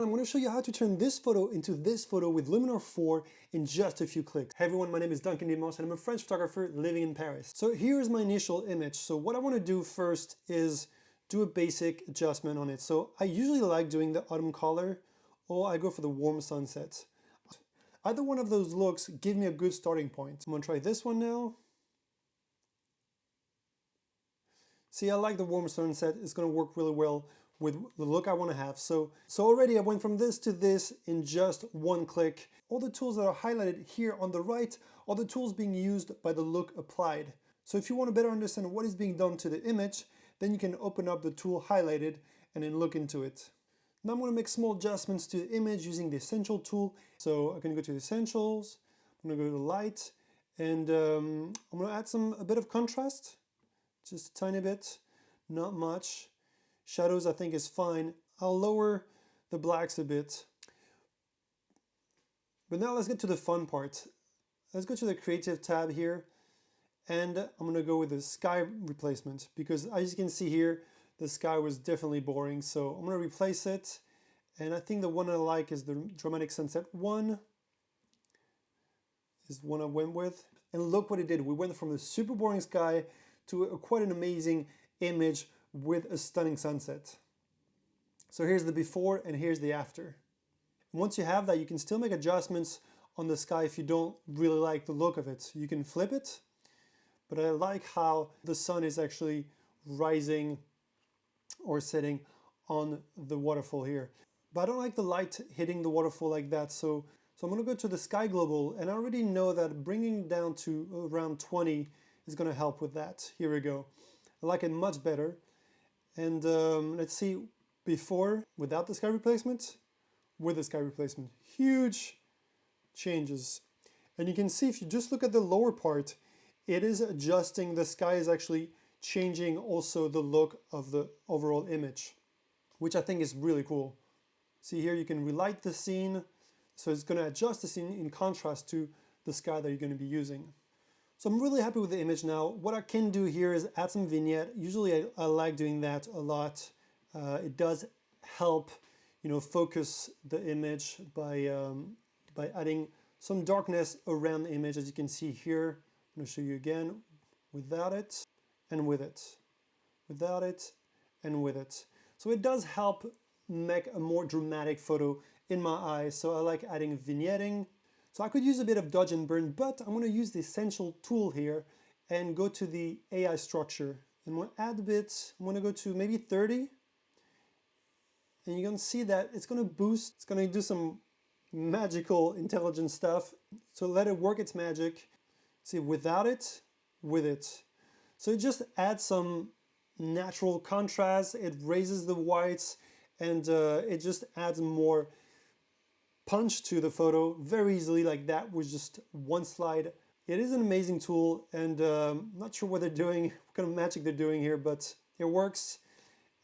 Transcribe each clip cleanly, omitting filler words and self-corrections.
I'm going to show you how to turn this photo into this photo with Luminar 4 in just a few clicks. Hey everyone, my name is Duncan Dimanche and I'm a French photographer living in Paris. So here's my initial image. So what I want to do first is do a basic adjustment on it. So I usually like doing the autumn color, or I go for the warm sunset. Either one of those looks give me a good starting point. I'm going to try this one now. See, I like the warm sunset. It's going to work really well with the look I want to have. So already I went from this to this in just one click. All the tools that are highlighted here on the right are the tools being used by the look applied. So if you want to better understand what is being done to the image, then you can open up the tool highlighted and then look into it. Now I'm going to make small adjustments to the image using the Essential tool. So I can go to Essentials, I'm going to go to Light, and I'm going to add a bit of contrast, just a tiny bit, not much. Shadows I think is fine. I'll lower the blacks a bit. But now let's get to the fun part. Let's go to the Creative tab here, and I'm going to go with the sky replacement, because as you can see here, the sky was definitely boring. So I'm going to replace it, and I think the one I like is the Dramatic Sunset one. Is the one I went with. And look what it did. We went from a super boring sky to quite an amazing image with a stunning sunset. So here's the before and here's the after. And once you have that, you can still make adjustments on the sky if you don't really like the look of it. You can flip it, but I like how the sun is actually rising or setting on the waterfall here. But I don't like the light hitting the waterfall like that, so I'm going to go to the sky global, and I already know that bringing it down to around 20 is going to help with that. Here we go. I like it much better. And let's see, before, without the sky replacement, with the sky replacement. Huge changes. And you can see if you just look at the lower part, it is adjusting, the sky is actually changing also the look of the overall image, which I think is really cool. See here, you can relight the scene, so it's going to adjust the scene in contrast to the sky that you're going to be using. So I'm really happy with the image now. What I can do here is add some vignette. Usually I like doing that a lot. It does help, focus the image by adding some darkness around the image, as you can see here. I'm going to show you again, without it and with it, without it and with it. So it does help make a more dramatic photo in my eyes. So I like adding vignetting. So I could use a bit of dodge and burn, but I'm going to use the Essential tool here and go to the AI structure. And I'm going to add a bit, I'm going to go to maybe 30. And you're going to see that it's going to boost, it's going to do some magical intelligent stuff. So let it work its magic. See, without it, with it. So it just adds some natural contrast, it raises the whites, and it just adds more punch to the photo very easily, like that with just one slide. It is an amazing tool, and I'm not sure what they're doing, what kind of magic they're doing here, but it works.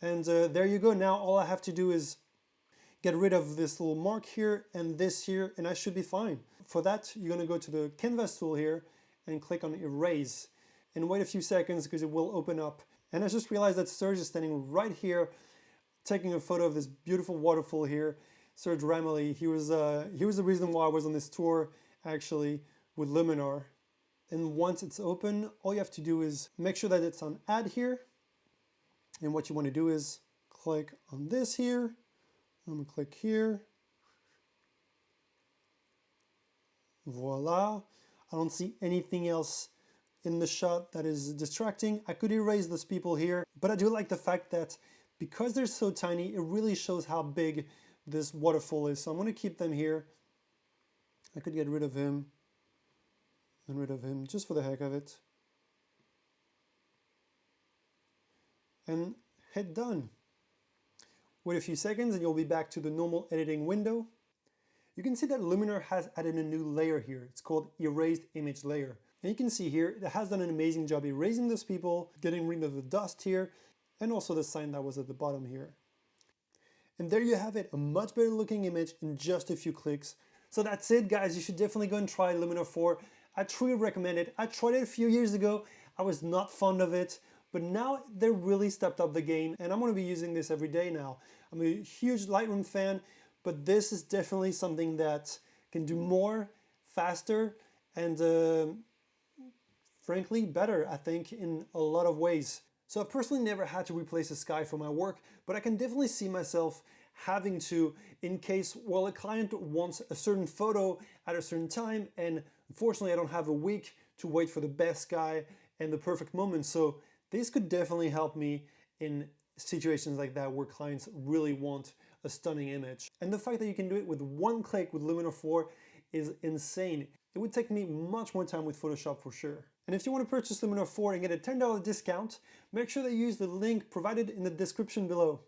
And there you go. Now all I have to do is get rid of this little mark here and this here, and I should be fine. For that, you're going to go to the Canvas tool here and click on Erase, and wait a few seconds because it will open up. And I just realized that Serge is standing right here taking a photo of this beautiful waterfall here. Serge Ramilly, he was the reason why I was on this tour, actually, with Luminar. And once it's open, all you have to do is make sure that it's on Add here. And what you want to do is click on this here. I'm going to click here. Voila. I don't see anything else in the shot that is distracting. I could erase those people here, but I do like the fact that because they're so tiny, it really shows how big this waterfall is. So I'm going to keep them here. I could get rid of him and rid of him just for the heck of it. And hit done. Wait a few seconds and you'll be back to the normal editing window. You can see that Luminar has added a new layer here. It's called Erased Image Layer. And you can see here, it has done an amazing job erasing those people, getting rid of the dust here, and also the sign that was at the bottom here. And there you have it, a much better looking image in just a few clicks. So that's it, guys. You should definitely go and try Luminar 4. I truly recommend it. I tried it a few years ago. I was not fond of it, but now they really stepped up the game, and I'm going to be using this every day now. I'm a huge Lightroom fan, but this is definitely something that can do more, faster, and frankly better, I think, in a lot of ways. So I've personally never had to replace a sky for my work, but I can definitely see myself having to, in case, well, a client wants a certain photo at a certain time, and unfortunately I don't have a week to wait for the best sky and the perfect moment. So this could definitely help me in situations like that where clients really want a stunning image. And the fact that you can do it with one click with Luminar 4 is insane. It would take me much more time with Photoshop for sure. And if you want to purchase Luminar 4 and get a $10 discount, make sure that you use the link provided in the description below.